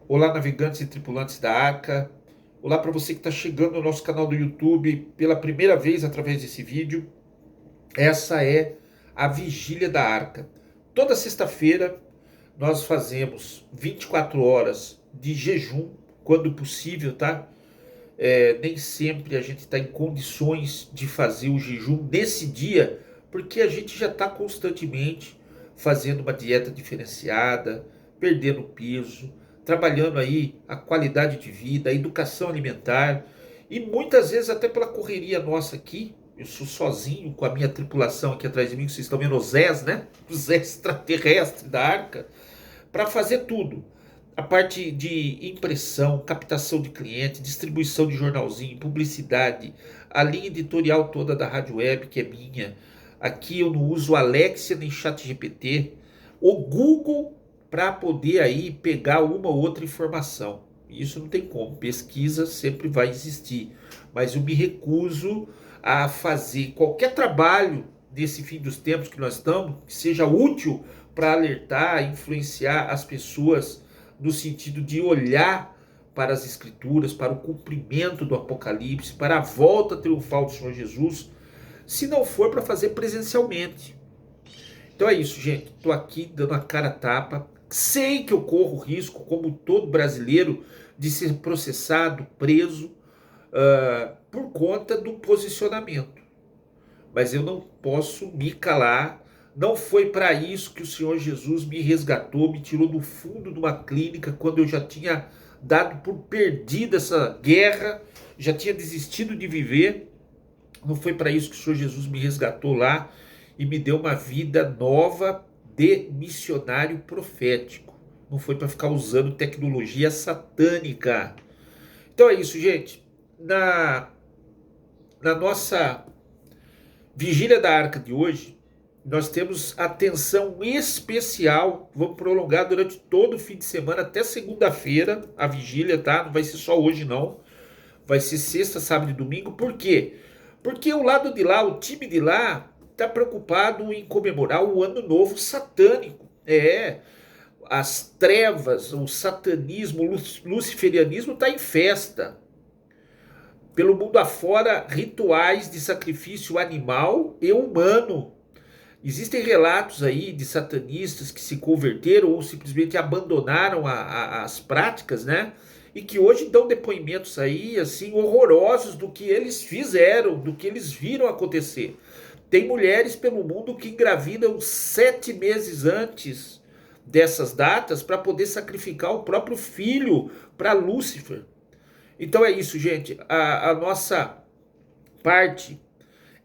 Olá, navegantes e tripulantes da Arca. Olá para você que está chegando no nosso canal do YouTube pela primeira vez através desse vídeo. Essa é a Vigília da Arca. Toda sexta-feira nós fazemos 24 horas de jejum, quando possível, tá? Nem sempre a gente está em condições de fazer o jejum nesse dia, porque a gente já está constantemente fazendo uma dieta diferenciada, perdendo peso, trabalhando aí a qualidade de vida, a educação alimentar e muitas vezes até pela correria nossa aqui. Eu sou sozinho com a minha tripulação aqui atrás de mim, que vocês estão vendo os Zés, né? Os extraterrestres da Arca, para fazer tudo. A parte de impressão, captação de cliente, distribuição de jornalzinho, publicidade, a linha editorial toda da Rádio Web, que é minha. Aqui eu não uso Alexia nem ChatGPT, o Google para poder aí pegar uma ou outra informação. Isso não tem como, pesquisa sempre vai existir, mas eu me recuso a fazer qualquer trabalho nesse fim dos tempos que nós estamos, que seja útil para alertar, influenciar as pessoas no sentido de olhar para as Escrituras, para o cumprimento do Apocalipse, para a volta triunfal do Senhor Jesus, se não for para fazer presencialmente. Então é isso, gente. Estou aqui dando a cara a tapa. Sei que eu corro risco, como todo brasileiro, de ser processado, preso, por conta do posicionamento. Mas eu não posso me calar. Não foi para isso que o Senhor Jesus me resgatou, me tirou do fundo de uma clínica quando eu já tinha dado por perdida essa guerra, já tinha desistido de viver. Não foi para isso que o Senhor Jesus me resgatou lá e me deu uma vida nova de missionário profético. Não foi para ficar usando tecnologia satânica. Então é isso, gente. Na nossa Vigília da Arca de hoje, nós temos atenção especial. Vamos prolongar durante todo o fim de semana, até segunda-feira, a vigília, tá? Não vai ser só hoje, não. Vai ser sexta, sábado e domingo. Por quê? Porque o lado de lá, o time de lá, está preocupado em comemorar o ano novo satânico. As trevas, o satanismo, o luciferianismo está em festa. Pelo mundo afora, rituais de sacrifício animal e humano. Existem relatos aí de satanistas que se converteram ou simplesmente abandonaram as práticas, né? E que hoje dão depoimentos aí, assim, horrorosos do que eles fizeram, do que eles viram acontecer. Tem mulheres pelo mundo que engravidam 7 meses antes dessas datas para poder sacrificar o próprio filho para Lúcifer. Então é isso, gente. A nossa parte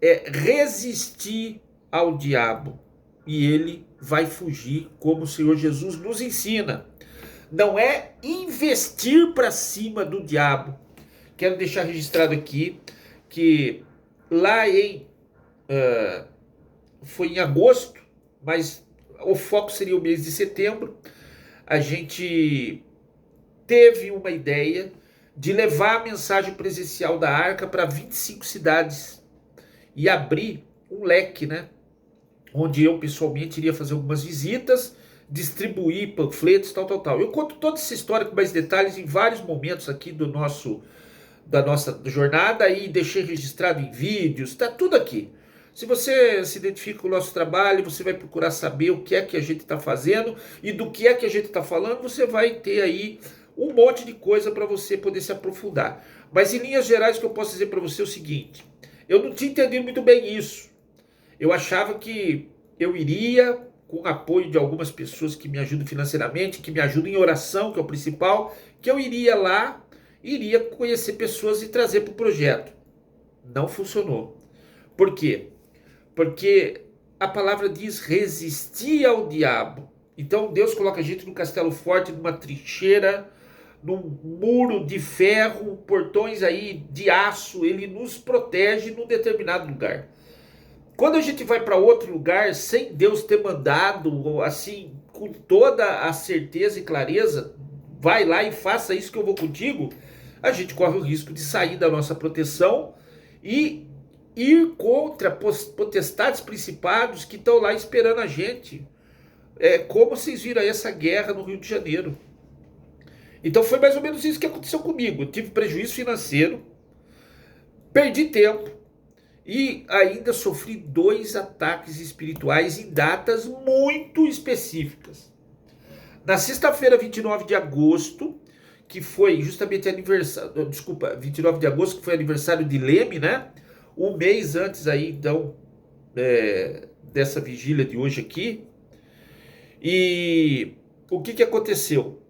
é resistir ao diabo e ele vai fugir, como o Senhor Jesus nos ensina. Não é investir para cima do diabo. Quero deixar registrado aqui que lá foi em agosto, mas o foco seria o mês de setembro. A gente teve uma ideia de levar a mensagem presencial da Arca para 25 cidades e abrir um leque, né? Onde eu pessoalmente iria fazer algumas visitas, distribuir panfletos, tal. Eu conto toda essa história com mais detalhes em vários momentos aqui da nossa jornada e deixei registrado em vídeos, tá tudo aqui. Se você se identifica com o nosso trabalho, você vai procurar saber o que é que a gente está fazendo e do que é que a gente está falando, você vai ter aí um monte de coisa para você poder se aprofundar. Mas em linhas gerais, o que eu posso dizer para você é o seguinte: eu não tinha entendido muito bem isso. Eu achava que eu iria, com o apoio de algumas pessoas que me ajudam financeiramente, que me ajudam em oração, que é o principal, que eu iria lá, iria conhecer pessoas e trazer para o projeto. Não funcionou. Por quê? Porque a palavra diz resistir ao diabo. Então Deus coloca a gente num castelo forte, numa trincheira, num muro de ferro, portões aí de aço, ele nos protege num determinado lugar. Quando a gente vai para outro lugar sem Deus ter mandado, assim, com toda a certeza e clareza, vai lá e faça isso que eu vou contigo, a gente corre o risco de sair da nossa proteção e ir contra potestades, principados que estão lá esperando a gente. É como vocês viram aí essa guerra no Rio de Janeiro. Então foi mais ou menos isso que aconteceu comigo. Eu tive prejuízo financeiro, perdi tempo e ainda sofri 2 ataques espirituais em datas muito específicas. Na sexta-feira, 29 de agosto, que foi justamente aniversário, desculpa, 29 de agosto, que foi aniversário de Leme, né? Um mês antes aí, então, dessa vigília de hoje aqui. E o que aconteceu?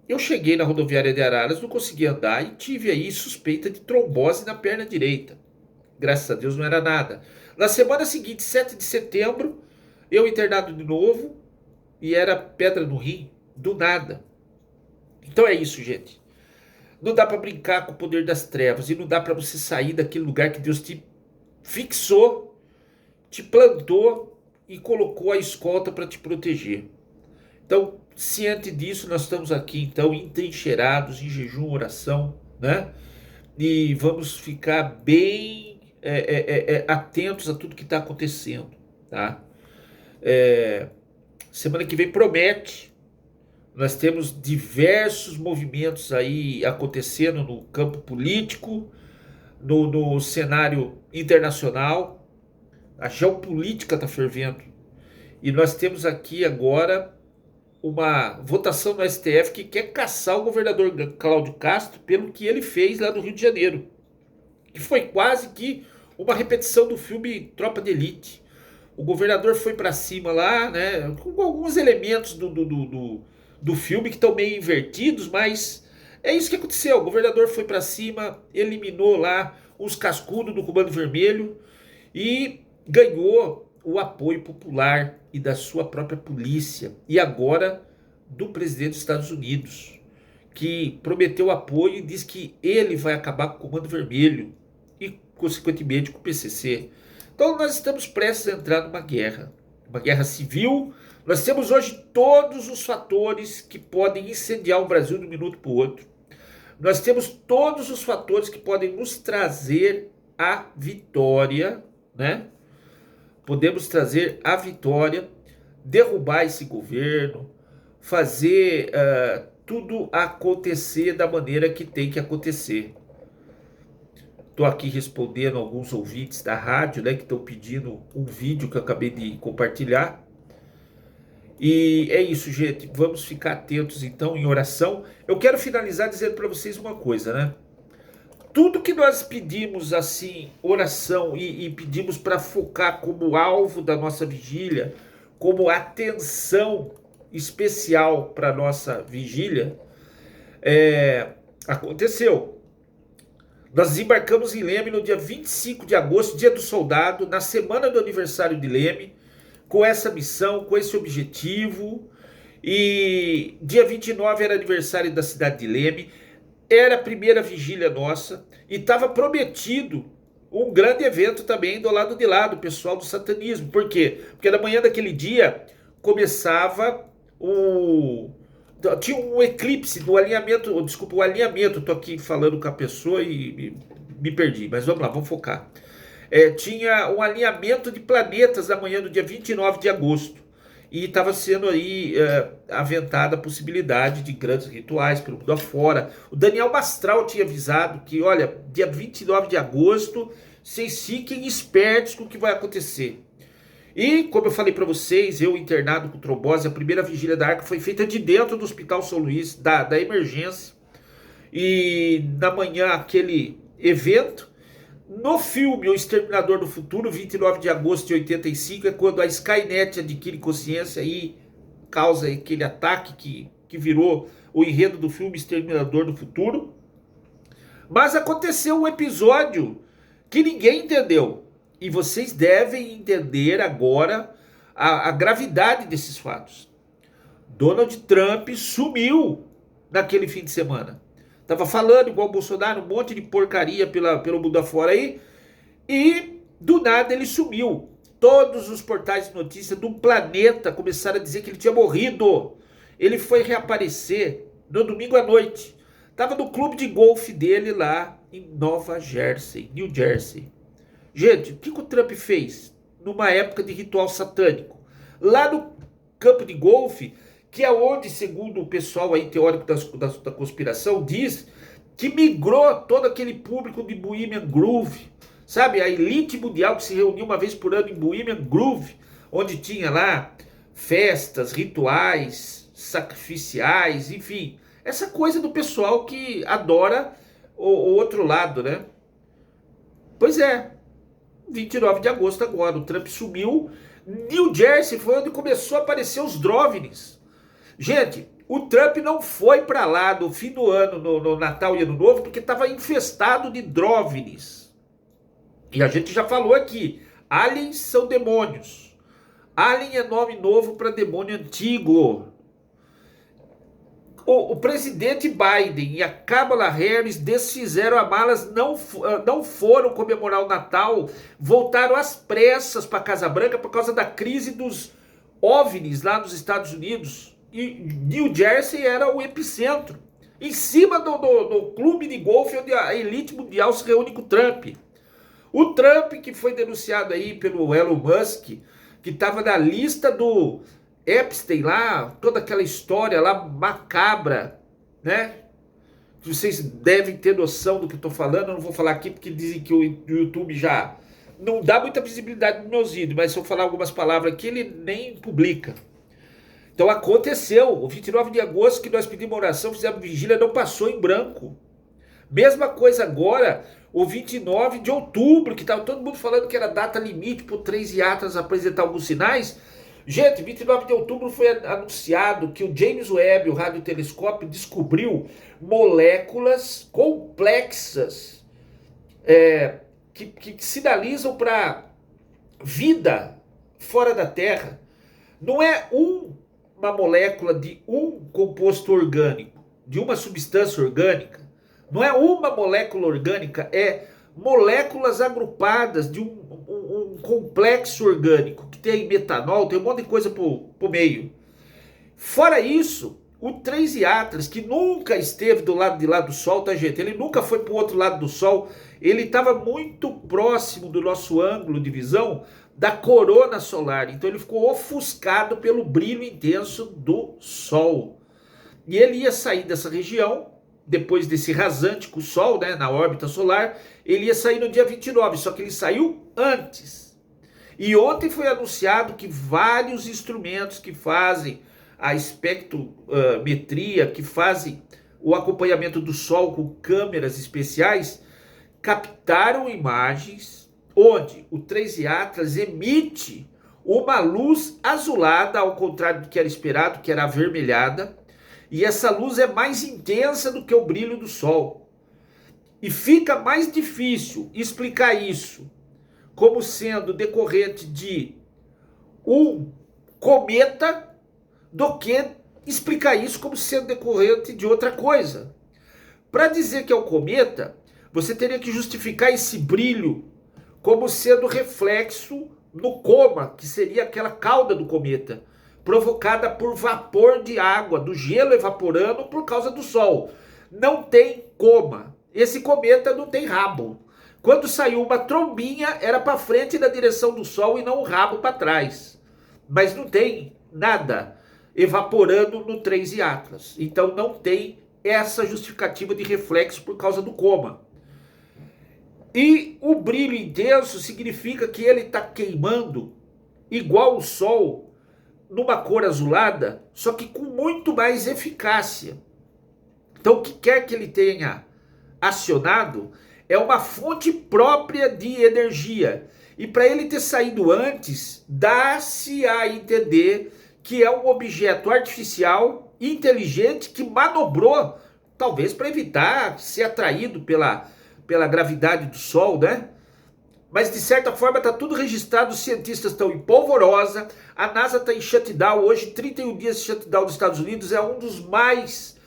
Eu cheguei na rodoviária de Araras, não consegui andar e tive aí suspeita de trombose na perna direita. Graças a Deus não era nada. Na semana seguinte, 7 de setembro, eu internado de novo e era pedra no rim, do nada. Então é isso, gente. Não dá para brincar com o poder das trevas e não dá para você sair daquele lugar que Deus te fixou, te plantou e colocou a escolta para te proteger. Então, ciente disso, nós estamos aqui então entrincheirados em jejum, oração, né? E vamos ficar bem atentos a tudo que está acontecendo, tá? Semana que vem promete. Nós temos diversos movimentos aí acontecendo no campo político, no cenário internacional. A geopolítica está fervendo. E nós temos aqui agora uma votação no STF que quer caçar o governador Cláudio Castro pelo que ele fez lá no Rio de Janeiro. Que foi quase que uma repetição do filme Tropa de Elite. O governador foi para cima lá, né, com alguns elementos do filme que estão meio invertidos, mas é isso que aconteceu. O governador foi para cima, eliminou lá os cascudos do Comando Vermelho e ganhou o apoio popular e da sua própria polícia. E agora do presidente dos Estados Unidos, que prometeu apoio e diz que ele vai acabar com o Comando Vermelho e, consequentemente, com o PCC. Então nós estamos prestes a entrar numa guerra civil. Nós temos hoje todos os fatores que podem incendiar o Brasil de um minuto para o outro. Nós temos todos os fatores que podem nos trazer a vitória, né? Podemos trazer a vitória, derrubar esse governo, fazer tudo acontecer da maneira que tem que acontecer. Estou aqui respondendo alguns ouvintes da rádio, né, que estão pedindo um vídeo que eu acabei de compartilhar. E é isso, gente. Vamos ficar atentos, então, em oração. Eu quero finalizar dizendo para vocês uma coisa, né? Tudo que nós pedimos, assim, oração, e pedimos para focar como alvo da nossa vigília, como atenção especial para a nossa vigília, aconteceu. Nós desembarcamos em Leme no dia 25 de agosto, dia do soldado, na semana do aniversário de Leme, com essa missão, com esse objetivo. E dia 29 era aniversário da cidade de Leme, era a primeira vigília nossa e estava prometido um grande evento também do lado de lá, do pessoal do satanismo. Por quê? Porque na manhã daquele dia começava tinha um eclipse do alinhamento, desculpa, o alinhamento, estou aqui falando com a pessoa e me perdi, mas vamos lá, vamos focar. Tinha um alinhamento de planetas na manhã do dia 29 de agosto. E estava sendo aí aventada a possibilidade de grandes rituais pelo mundo afora. O Daniel Mastral tinha avisado que, olha, dia 29 de agosto, vocês fiquem espertos com o que vai acontecer. E, como eu falei para vocês, eu internado com trombose, a primeira vigília da Arca foi feita de dentro do Hospital São Luís, da emergência. E na manhã, aquele evento. No filme O Exterminador do Futuro, 29 de agosto de 85, é quando a Skynet adquire consciência e causa aquele ataque que virou o enredo do filme Exterminador do Futuro. Mas aconteceu um episódio que ninguém entendeu. E vocês devem entender agora a gravidade desses fatos. Donald Trump sumiu naquele fim de semana. Tava falando igual o Bolsonaro, um monte de porcaria pelo mundo afora aí. E do nada ele sumiu. Todos os portais de notícia do planeta começaram a dizer que ele tinha morrido. Ele foi reaparecer no domingo à noite. Tava no clube de golfe dele lá em Nova Jersey, New Jersey. Gente, o que o Trump fez numa época de ritual satânico? Lá no campo de golfe, que é onde, segundo o pessoal aí teórico da conspiração, diz que migrou todo aquele público de Bohemian Groove, sabe? A elite mundial que se reunia uma vez por ano em Bohemian Groove, onde tinha lá festas, rituais, sacrificiais, enfim, essa coisa do pessoal que adora o outro lado, né? Pois é, 29 de agosto agora, o Trump sumiu. New Jersey foi onde começou a aparecer os DROVNIs. Gente, o Trump não foi para lá no fim do ano, no Natal e Ano Novo, porque estava infestado de DROVNIs. E a gente já falou aqui, aliens são demônios. Alien é nome novo para demônio antigo. O presidente Biden e a Kamala Harris desfizeram as malas, não foram comemorar o Natal, voltaram às pressas para a Casa Branca por causa da crise dos OVNIs lá nos Estados Unidos. E New Jersey era o epicentro, em cima do clube de golfe onde a elite mundial se reúne com o Trump. O Trump, que foi denunciado aí pelo Elon Musk, que estava na lista do Epstein lá, toda aquela história lá macabra, né? Vocês devem ter noção do que eu estou falando, eu não vou falar aqui porque dizem que o YouTube já não dá muita visibilidade nos meus vídeos, mas se eu falar algumas palavras aqui, ele nem publica. Então aconteceu, o 29 de agosto que nós pedimos oração, fizemos vigília, não passou em branco. Mesma coisa agora, o 29 de outubro, que estava todo mundo falando que era data limite para o 3 Yatras apresentar alguns sinais. Gente, 29 de outubro foi anunciado que o James Webb, o radiotelescópio, descobriu moléculas complexas que sinalizam para vida fora da Terra. Não é uma molécula de um composto orgânico, de uma substância orgânica. Não é uma molécula orgânica, é moléculas agrupadas de um complexo orgânico, que tem metanol, tem um monte de coisa pro meio. Fora isso, o 3 Yatras, que nunca esteve do lado de lá do Sol, tá, gente? Ele nunca foi pro outro lado do Sol, ele estava muito próximo do nosso ângulo de visão da corona solar, então ele ficou ofuscado pelo brilho intenso do Sol. E ele ia sair dessa região, depois desse rasante com o Sol, né, na órbita solar, ele ia sair no dia 29, só que ele saiu antes. E ontem foi anunciado que vários instrumentos que fazem a espectrometria, que fazem o acompanhamento do Sol com câmeras especiais, captaram imagens onde o 3 Yatras emite uma luz azulada, ao contrário do que era esperado, que era avermelhada, e essa luz é mais intensa do que o brilho do Sol. E fica mais difícil explicar isso como sendo decorrente de um cometa do que explicar isso como sendo decorrente de outra coisa. Para dizer que é um cometa, você teria que justificar esse brilho como sendo reflexo no coma, que seria aquela cauda do cometa, provocada por vapor de água, do gelo evaporando por causa do Sol. Não tem coma. Esse cometa não tem rabo. Quando saiu uma trombinha, era para frente na direção do Sol e não o rabo para trás. Mas não tem nada evaporando no 3 Yatras. Então não tem essa justificativa de reflexo por causa do coma. E o brilho intenso significa que ele está queimando igual o Sol, numa cor azulada, só que com muito mais eficácia. Então o que quer que ele tenha acionado é uma fonte própria de energia. E para ele ter saído antes, dá-se a entender que é um objeto artificial, inteligente, que manobrou, talvez para evitar ser atraído pela gravidade do Sol, né? Mas de certa forma está tudo registrado, os cientistas estão em polvorosa, a NASA está em shutdown, hoje 31 dias de shutdown dos Estados Unidos, é um dos mais...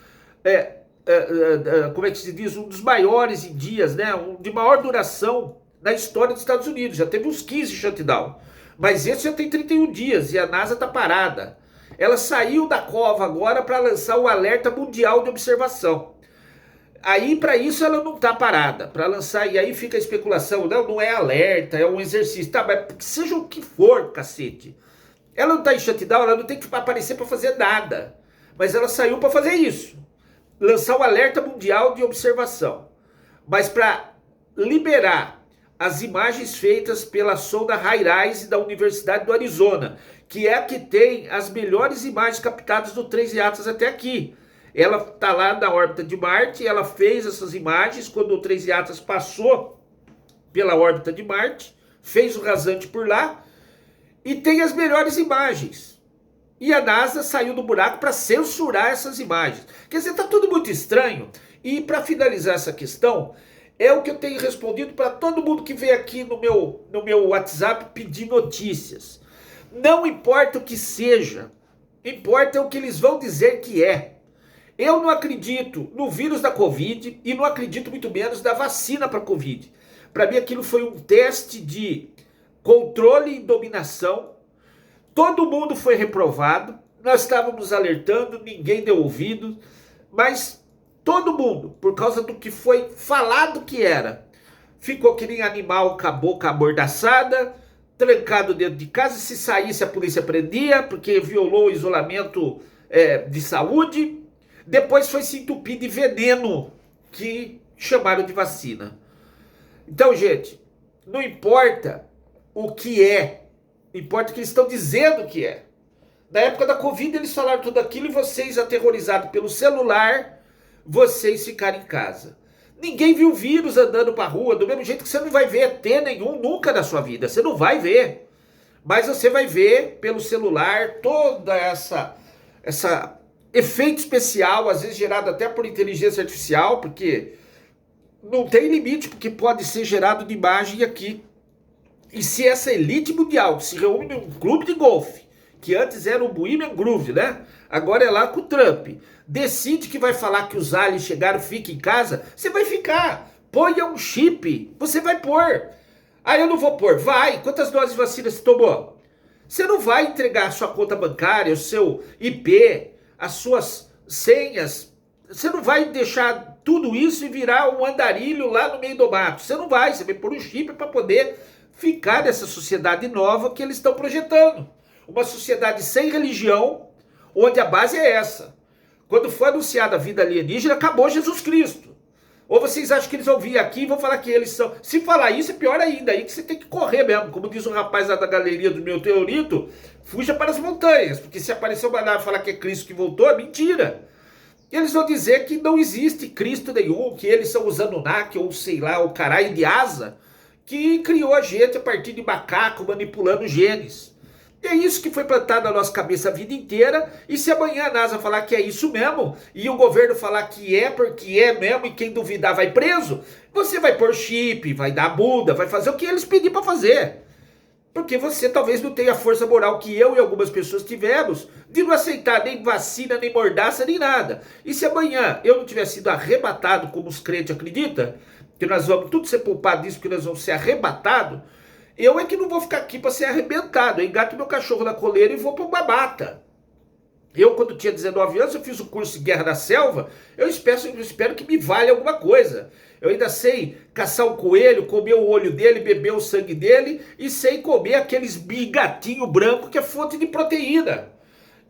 como é que se diz, um dos maiores em dias, né? De maior duração na história dos Estados Unidos. Já teve uns 15 shutdown, mas esse já tem 31 dias e a NASA está parada. Ela saiu da cova agora para lançar o alerta mundial de observação. Aí para isso ela não está parada, para lançar, e aí fica a especulação, não é alerta, é um exercício, tá, mas seja o que for, cacete. Ela não está em shutdown, ela não tem que aparecer para fazer nada. Mas ela saiu para fazer isso. Lançar o alerta mundial de observação. Mas para liberar as imagens feitas pela sonda HiRISE da Universidade do Arizona, que é a que tem as melhores imagens captadas do 3 Yatas até aqui. Ela está lá na órbita de Marte, ela fez essas imagens quando o 3 Yatas passou pela órbita de Marte, fez o rasante por lá, e tem as melhores imagens. E a NASA saiu do buraco para censurar essas imagens. Quer dizer, está tudo muito estranho. E para finalizar essa questão, é o que eu tenho respondido para todo mundo que vem aqui no meu WhatsApp pedir notícias. Não importa o que seja, importa o que eles vão dizer que é. Eu não acredito no vírus da Covid e não acredito muito menos na vacina para a Covid. Para mim aquilo foi um teste de controle e dominação. Todo mundo foi reprovado, nós estávamos alertando, ninguém deu ouvido, mas todo mundo, por causa do que foi falado que era, ficou que nem animal com a boca amordaçada, trancado dentro de casa. Se saísse a polícia prendia, porque violou o isolamento de saúde. Depois foi se entupir de veneno, que chamaram de vacina. Então, gente, não importa o que é, importa o que eles estão dizendo que é. Na época da Covid eles falaram tudo aquilo e vocês, aterrorizados pelo celular, vocês ficaram em casa. Ninguém viu vírus andando para a rua, do mesmo jeito que você não vai ver ET nenhum nunca na sua vida. Você não vai ver. Mas você vai ver pelo celular toda essa efeito especial, às vezes gerado até por inteligência artificial, porque não tem limite, porque pode ser gerado de imagem aqui. E se essa elite mundial se reúne num clube de golfe, que antes era o Bohemian Groove, né? Agora é lá com o Trump, decide que vai falar que os aliens chegaram, fica em casa, você vai ficar. Ponha um chip, você vai pôr. Ah, eu não vou pôr. Vai. Quantas doses de vacina você tomou? Você não vai entregar a sua conta bancária, o seu IP, as suas senhas. Você não vai deixar tudo isso e virar um andarilho lá no meio do mato. Você não vai. Você vai pôr um chip para poder ficar nessa sociedade nova que eles estão projetando. Uma sociedade sem religião, onde a base é essa. Quando foi anunciada a vida alienígena, acabou Jesus Cristo. Ou vocês acham que eles vão vir aqui e vão falar que eles são... Se falar isso, é pior ainda. Aí que você tem que correr mesmo. Como diz o rapaz lá da galeria do meu Teorito, fuja para as montanhas. Porque se aparecer uma nave e falar que é Cristo que voltou, é mentira. Eles vão dizer que não existe Cristo nenhum, que eles são os Anunnaki, ou sei lá, o caralho de asa, que criou a gente a partir de macaco, manipulando genes. E é isso que foi plantado na nossa cabeça a vida inteira. E se amanhã a NASA falar que é isso mesmo, e o governo falar que é porque é mesmo, e quem duvidar vai preso, você vai pôr chip, vai dar muda, vai fazer o que eles pediram para fazer. Porque você talvez não tenha a força moral que eu e algumas pessoas tivemos de não aceitar nem vacina, nem mordaça, nem nada. E se amanhã eu não tiver sido arrebatado, como os crentes acreditam, que nós vamos tudo ser poupados disso, que nós vamos ser arrebatados, eu é que não vou ficar aqui para ser arrebentado. Eu engato meu cachorro na coleira e vou para uma mata. Eu, quando tinha 19 anos, eu fiz o curso de Guerra da Selva. Eu espero que me valha alguma coisa. Eu ainda sei caçar um coelho, comer o olho dele, beber o sangue dele e sei comer aqueles bigatinho branco que é fonte de proteína.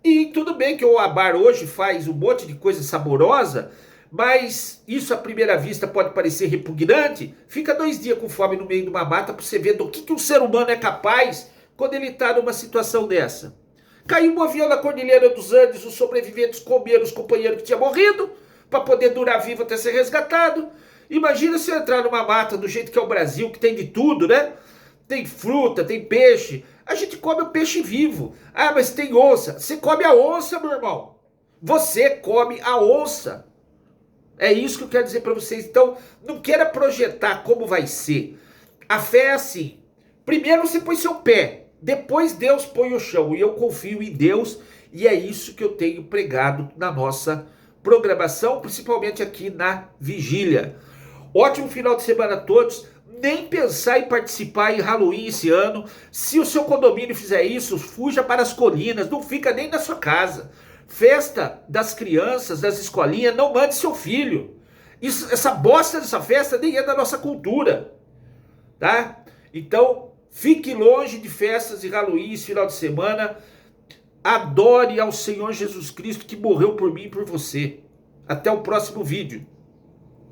E tudo bem que o Abar hoje faz um monte de coisa saborosa, mas isso à primeira vista pode parecer repugnante. Fica 2 dias com fome no meio de uma mata para você ver do que um ser humano é capaz quando ele está numa situação dessa. Caiu um avião na Cordilheira dos Andes, os sobreviventes comeram os companheiros que tinham morrido para poder durar vivo até ser resgatado. Imagina se eu entrar numa mata do jeito que é o Brasil, que tem de tudo, né? Tem fruta, tem peixe. A gente come o peixe vivo. Ah, mas tem onça. Você come a onça, meu irmão. Você come a onça. É isso que eu quero dizer para vocês. Então, não queira projetar como vai ser. A fé é assim. Primeiro você põe seu pé. Depois Deus põe o chão. E eu confio em Deus. E é isso que eu tenho pregado na nossa programação, principalmente aqui na Vigília. Ótimo final de semana a todos. Nem pensar em participar em Halloween esse ano. Se o seu condomínio fizer isso, fuja para as colinas. Não fica nem na sua casa. Festa das crianças, das escolinhas, não mande seu filho. Essa bosta dessa festa nem é da nossa cultura. Tá? Então, fique longe de festas de Halloween esse final de semana. Adore ao Senhor Jesus Cristo que morreu por mim e por você. Até o próximo vídeo.